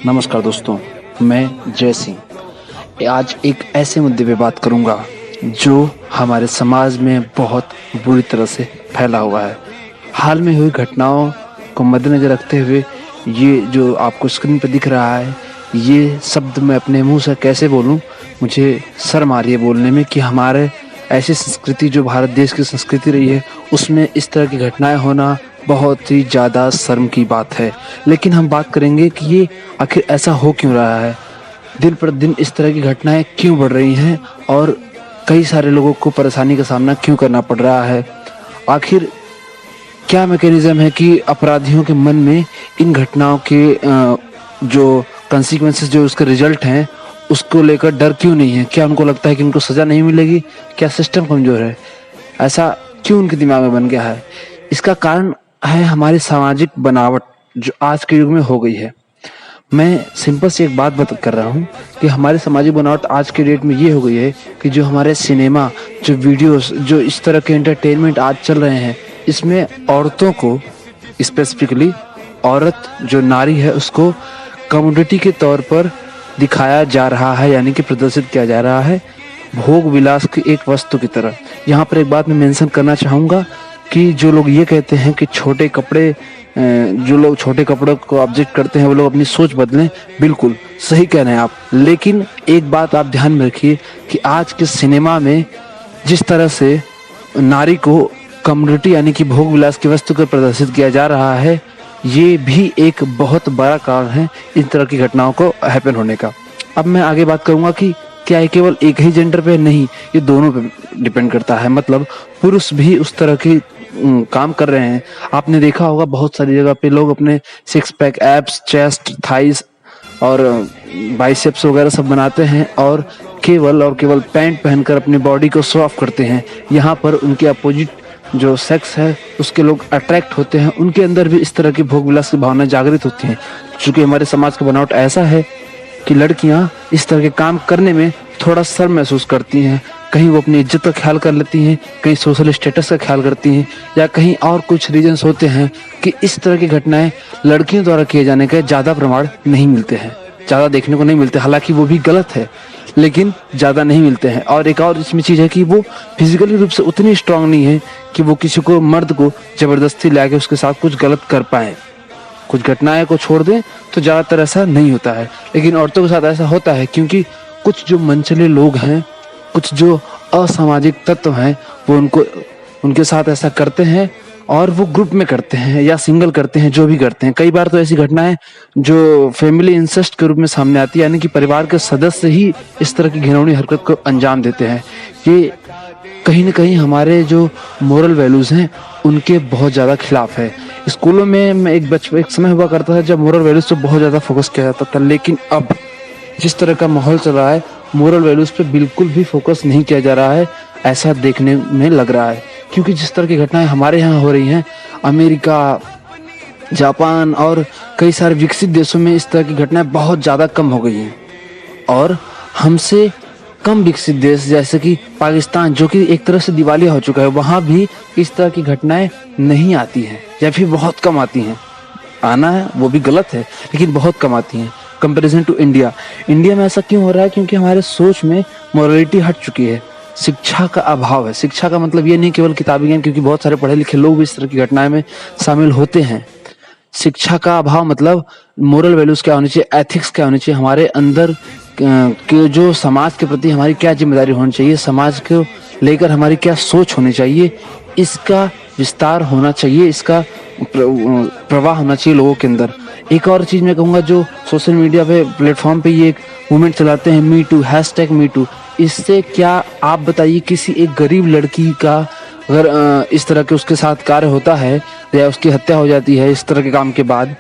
नमस्कार दोस्तों, मैं जय सिंह आज एक ऐसे मुद्दे पे बात करूंगा जो हमारे समाज में बहुत बुरी तरह से फैला हुआ है। हाल में हुई घटनाओं को मद्देनजर रखते हुए ये जो आपको स्क्रीन पर दिख रहा है, ये शब्द मैं अपने मुंह से कैसे बोलूं, मुझे शर्म आ रही है बोलने में कि हमारे ऐसी संस्कृति जो भारत देश की संस्कृति रही है उसमें इस तरह की घटनाएं होना बहुत ही ज़्यादा शर्म की बात है। लेकिन हम बात करेंगे कि ये आखिर ऐसा हो क्यों रहा है, दिन पर दिन इस तरह की घटनाएं क्यों बढ़ रही हैं और कई सारे लोगों को परेशानी का सामना क्यों करना पड़ रहा है। आखिर क्या मैकेनिज्म है कि अपराधियों के मन में इन घटनाओं के जो कंसीक्वेंसेस, जो उसके रिजल्ट हैं, उसको लेकर डर क्यों नहीं है। क्या उनको लगता है कि उनको सज़ा नहीं मिलेगी? क्या सिस्टम कमज़ोर है? ऐसा क्यों उनके दिमाग में बन गया है? इसका कारण है हमारी सामाजिक बनावट जो आज के युग में हो गई है। मैं सिंपल सी एक बात बता कर रहा हूँ कि हमारी सामाजिक बनावट आज के डेट में ये हो गई है कि जो हमारे सिनेमा, जो वीडियोस, जो इस तरह के एंटरटेनमेंट आज चल रहे हैं, इसमें औरतों को, स्पेसिफिकली औरत जो नारी है, उसको कमोडिटी के तौर पर दिखाया जा रहा है, यानी कि प्रदर्शित किया जा रहा है भोग विलास की एक वस्तु की तरह। यहाँ पर एक बात मैं मेंशन करना चाहूँगा कि जो लोग ये कहते हैं कि जो लोग छोटे कपड़ों को ऑब्जेक्ट करते हैं वो लोग अपनी सोच बदलें, बिल्कुल सही कह रहे हैं आप। लेकिन एक बात आप ध्यान में रखिए कि आज के सिनेमा में जिस तरह से नारी को कम्युनिटी यानी कि भोग विलास की वस्तु को प्रदर्शित किया जा रहा है, ये भी एक बहुत बड़ा कारण है इन तरह की घटनाओं को हैपन होने का। अब मैं आगे बात करूंगा कि क्या ये केवल एक ही जेंडर पे नहीं, ये दोनों पे डिपेंड करता है। मतलब पुरुष भी उस तरह की काम कर रहे हैं। आपने देखा होगा बहुत सारी जगह पे लोग अपने six pack, abs, chest, thighs और बाइसेप्स वगैरह सब बनाते हैं और केवल पैंट पहनकर अपनी बॉडी को शो ऑफ करते हैं। यहाँ पर उनके अपोजिट जो सेक्स है उसके लोग अट्रैक्ट होते हैं, उनके अंदर भी इस तरह की भोग विलास की भावना जागृत होती हैं। चूँकि हमारे समाज का बनावट ऐसा है कि लड़कियां इस तरह के काम करने में थोड़ा शर्म महसूस करती हैं। कहीं वो अपनी इज्जत का ख्याल कर लेती हैं, कहीं सोशल स्टेटस का ख्याल करती हैं, या कहीं और कुछ रीजंस होते हैं कि इस तरह की घटनाएं लड़कियों द्वारा किए जाने के ज़्यादा प्रमाण नहीं मिलते हैं, ज़्यादा देखने को नहीं मिलते। हालांकि वो भी गलत है, लेकिन ज़्यादा नहीं मिलते हैं। और एक और इसमें चीज़ है कि वो फिजिकली रूप से उतनी स्ट्रांग नहीं है कि वो किसी को, मर्द को ज़बरदस्ती ला के उसके साथ कुछ गलत कर पाएँ। कुछ घटनाएं को छोड़ दें तो ज़्यादातर ऐसा नहीं होता है, लेकिन औरतों के साथ ऐसा होता है क्योंकि कुछ जो मनचले लोग हैं, कुछ जो असामाजिक तत्व हैं, वो उनके साथ ऐसा करते हैं और वो ग्रुप में करते हैं या सिंगल करते हैं, जो भी करते हैं। कई बार तो ऐसी घटनाएं जो फैमिली इंसेस्ट के रूप में सामने आती है, यानी कि परिवार के सदस्य ही इस तरह की घिनौनी हरकत को अंजाम देते हैं। ये कहीं ना कहीं हमारे जो मोरल वैल्यूज़ हैं उनके बहुत ज़्यादा खिलाफ है। स्कूलों में मैं एक समय हुआ करता था जब मोरल वैल्यूज़ पे बहुत ज़्यादा फोकस किया जाता था, लेकिन अब जिस तरह का माहौल चल रहा है, मोरल वैल्यूज़ पे बिल्कुल भी फोकस नहीं किया जा रहा है, ऐसा देखने में लग रहा है। क्योंकि जिस तरह की घटनाएं हमारे यहाँ हो रही हैं, अमेरिका, जापान और कई सारे विकसित देशों में इस तरह की घटनाएं बहुत ज़्यादा कम हो गई हैं। और हमसे कम विकसित देश जैसे कि पाकिस्तान, जो कि एक तरह से दिवालिया हो चुका है, वहाँ भी इस तरह की घटनाएं नहीं आती हैं या फिर बहुत कम आती हैं। आना है वो भी गलत है, लेकिन बहुत कम आती हैं कंपैरिजन टू इंडिया। इंडिया में ऐसा क्यों हो रहा है? क्योंकि हमारे सोच में मोरालिटी हट चुकी है, शिक्षा का अभाव है। शिक्षा का मतलब ये नहीं केवल किताबी ज्ञान, क्योंकि बहुत सारे पढ़े लिखे लोग भी इस तरह की घटनाएं में शामिल होते हैं। शिक्षा का अभाव मतलब मोरल वैल्यूज़ क्या होनी चाहिए, एथिक्स क्या होनी चाहिए, हमारे अंदर के जो समाज के प्रति हमारी क्या जिम्मेदारी होनी चाहिए, समाज को लेकर हमारी क्या सोच होनी चाहिए, इसका विस्तार होना चाहिए, इसका प्रवाह होना चाहिए लोगों के अंदर। एक और चीज़ मैं कहूँगा, जो सोशल मीडिया पे प्लेटफॉर्म पे ये एक मूवमेंट चलाते हैं, मी टू, #MeToo, इससे क्या आप बताइए किसी एक गरीब लड़की का अगर इस तरह के उसके साथ कार्य होता है या उसकी हत्या हो जाती है इस तरह के काम के बाद,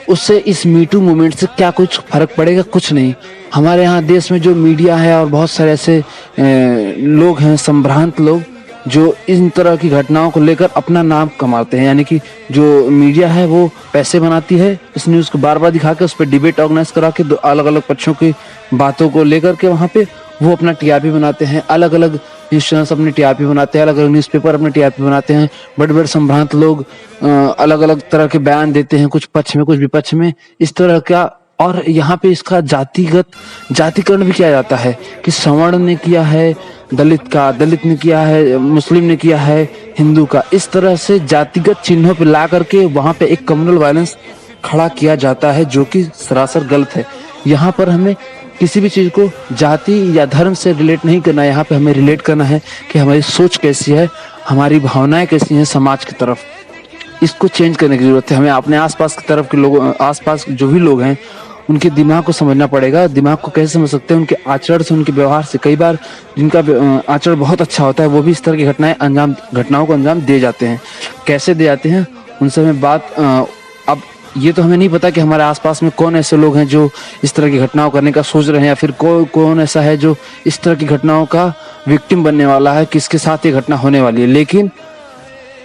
उससे इस मीटू मूवमेंट से क्या कुछ फर्क पड़ेगा? कुछ नहीं। हमारे यहाँ देश में जो मीडिया है और बहुत सारे ऐसे लोग हैं, संभ्रांत लोग, जो इन तरह की घटनाओं को लेकर अपना नाम कमाते हैं। यानी कि जो मीडिया है वो पैसे बनाती है इस न्यूज़ को बार बार दिखा के, उस पर डिबेट ऑर्गेनाइज करा के, दो अलग अलग पक्षों की बातों को लेकर के वहाँ पे वो अपना टीआरपी बनाते हैं। अलग अलग न्यूज़ चैनल्स अपने टीआरपी बनाते हैं, अलग अलग न्यूज़पेपर अपने टीआरपी बनाते हैं। बड़े बड़े संभ्रांत लोग अलग अलग तरह के बयान देते हैं, कुछ पक्ष में कुछ विपक्ष में। इस तरह का और यहाँ पे इसका जातिकरण भी किया जाता है कि सवर्ण ने किया है दलित ने किया है, मुस्लिम ने किया है हिंदू का। इस तरह से जातिगत चिन्हों पे ला करके वहाँ पे एक कम्युनल वायलेंस खड़ा किया जाता है, जो कि सरासर गलत है। यहाँ पर हमें किसी भी चीज को जाति या धर्म से रिलेट नहीं करना है। यहाँ पे हमें रिलेट करना है कि हमारी सोच कैसी है, हमारी भावनाएं कैसी हैं समाज की तरफ। इसको चेंज करने की जरूरत है। हमें अपने आसपास की तरफ के लोगों, आसपास जो भी लोग हैं, उनके दिमाग को समझना पड़ेगा। दिमाग को कैसे समझ सकते हैं? उनके आचरण से, उनके व्यवहार से। कई बार जिनका आचरण बहुत अच्छा होता है वो भी इस तरह की घटनाओं को अंजाम दे जाते हैं। कैसे दे जाते हैं उनसे हमें अब ये तो हमें नहीं पता कि हमारे आसपास में कौन ऐसे लोग हैं जो इस तरह की घटनाओं करने का सोच रहे हैं, या फिर कौन ऐसा है जो इस तरह की घटनाओं का विक्टिम बनने वाला है, किसके साथ ये घटना होने वाली है। लेकिन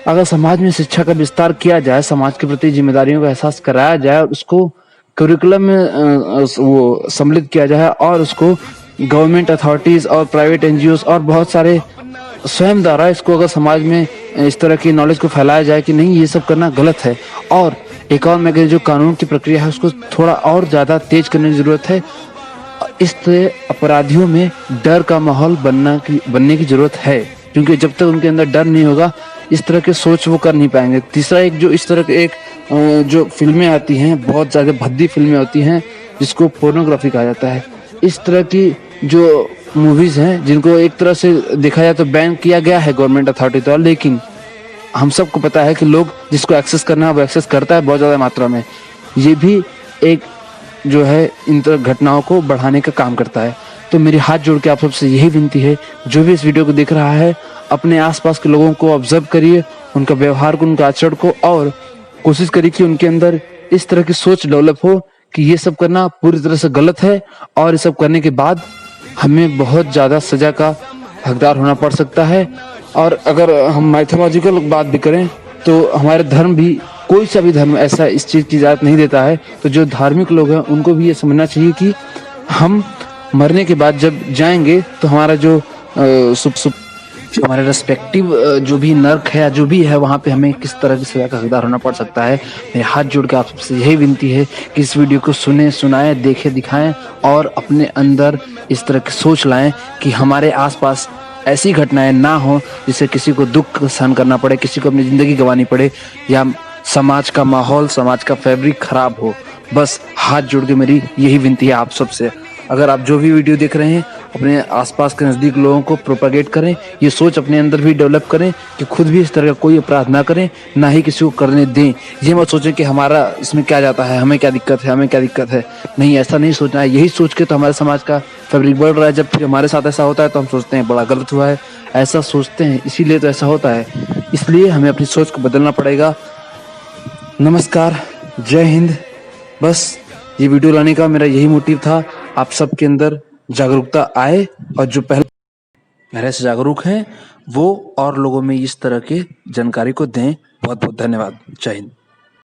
अगर समाज में शिक्षा का विस्तार किया जाए, समाज के प्रति जिम्मेदारियों का एहसास कराया जाए और उसको करिकुलम में वो सम्मिलित किया जाए, और उसको गवर्नमेंट अथॉरिटीज और प्राइवेट एनजीओ और बहुत सारे स्वयं द्वारा इसको अगर समाज में इस तरह की नॉलेज को फैलाया जाए कि नहीं ये सब करना गलत है, और एक और मैं जो कानून की प्रक्रिया है उसको थोड़ा और ज्यादा तेज करने की जरूरत है। इस तरह अपराधियों में डर का माहौल बनने की जरूरत है, क्योंकि जब तक उनके अंदर डर नहीं होगा इस तरह के सोच वो कर नहीं पाएंगे। तीसरा, एक जो इस तरह के जो फिल्में आती हैं, बहुत ज्यादा भद्दी फिल्में होती हैं जिसको पोर्नोग्राफी कहा जाता है। इस तरह की जो मूवीज हैं जिनको एक तरह से देखा जाए तो बैन किया गया है गवर्नमेंट अथॉरिटी द्वारा, लेकिन हम सबको पता है कि लोग जिसको एक्सेस करना है वो एक्सेस करता है बहुत ज्यादा मात्रा में। ये भी एक जो है इन तरह घटनाओं को बढ़ाने का काम करता है। तो मेरी हाथ जोड़ के आप सबसे यही विनती है, जो भी इस वीडियो को देख रहा है अपने आसपास के लोगों को ऑब्जर्व करिए, उनका व्यवहार को, उनका आचरण को, और कोशिश करिए कि उनके अंदर इस तरह की सोच डेवलप हो कि ये सब करना पूरी तरह से गलत है, और ये सब करने के बाद हमें बहुत ज्यादा सजा का हकदार होना पड़ सकता है। और अगर हम मैथोलॉजिकल बात भी करें तो हमारे धर्म भी, कोई सा भी धर्म ऐसा इस चीज की इजाजत नहीं देता है। तो जो धार्मिक लोग हैं उनको भी ये समझना चाहिए कि हम मरने के बाद जब जाएंगे तो हमारा जो जो हमारे रेस्पेक्टिव जो भी नर्क है या जो भी है वहाँ पे हमें किस तरह की सजा का हकदार होना पड़ सकता है। मेरे हाथ जोड़ के आप सबसे यही विनती है कि इस वीडियो को सुनाएं, देखें, दिखाएं, और अपने अंदर इस तरह की सोच लाएं कि हमारे आसपास ऐसी घटनाएं ना हो जिससे किसी को दुख सहन करना पड़े, किसी को अपनी जिंदगी गंवानी पड़े, या समाज का माहौल, समाज का फैब्रिक खराब हो। बस हाथ जोड़ के मेरी यही विनती है आप सबसे। अगर आप जो भी वीडियो देख रहे हैं अपने आसपास के नजदीक लोगों को प्रोपेगेट करें, ये सोच अपने अंदर भी डेवलप करें कि खुद भी इस तरह का कोई अपराध ना करें, ना ही किसी को करने दें। ये मत सोचें कि हमारा इसमें क्या जाता है, हमें क्या दिक्कत है। नहीं, ऐसा नहीं सोचना है। यही सोच के तो हमारे समाज का फैब्रिक बढ़ रहा है। जब फिर हमारे साथ ऐसा होता है तो हम सोचते हैं बड़ा गलत हुआ है, ऐसा सोचते हैं, इसीलिए तो ऐसा होता है। इसलिए हमें अपनी सोच को बदलना पड़ेगा। नमस्कार, जय हिंद। बस ये वीडियो लाने का मेरा यही मोटिव था, आप सबके अंदर जागरूकता आए, और जो पहले से जागरूक हैं वो और लोगों में इस तरह के जानकारी को दें। बहुत बहुत धन्यवाद। जय हिंद।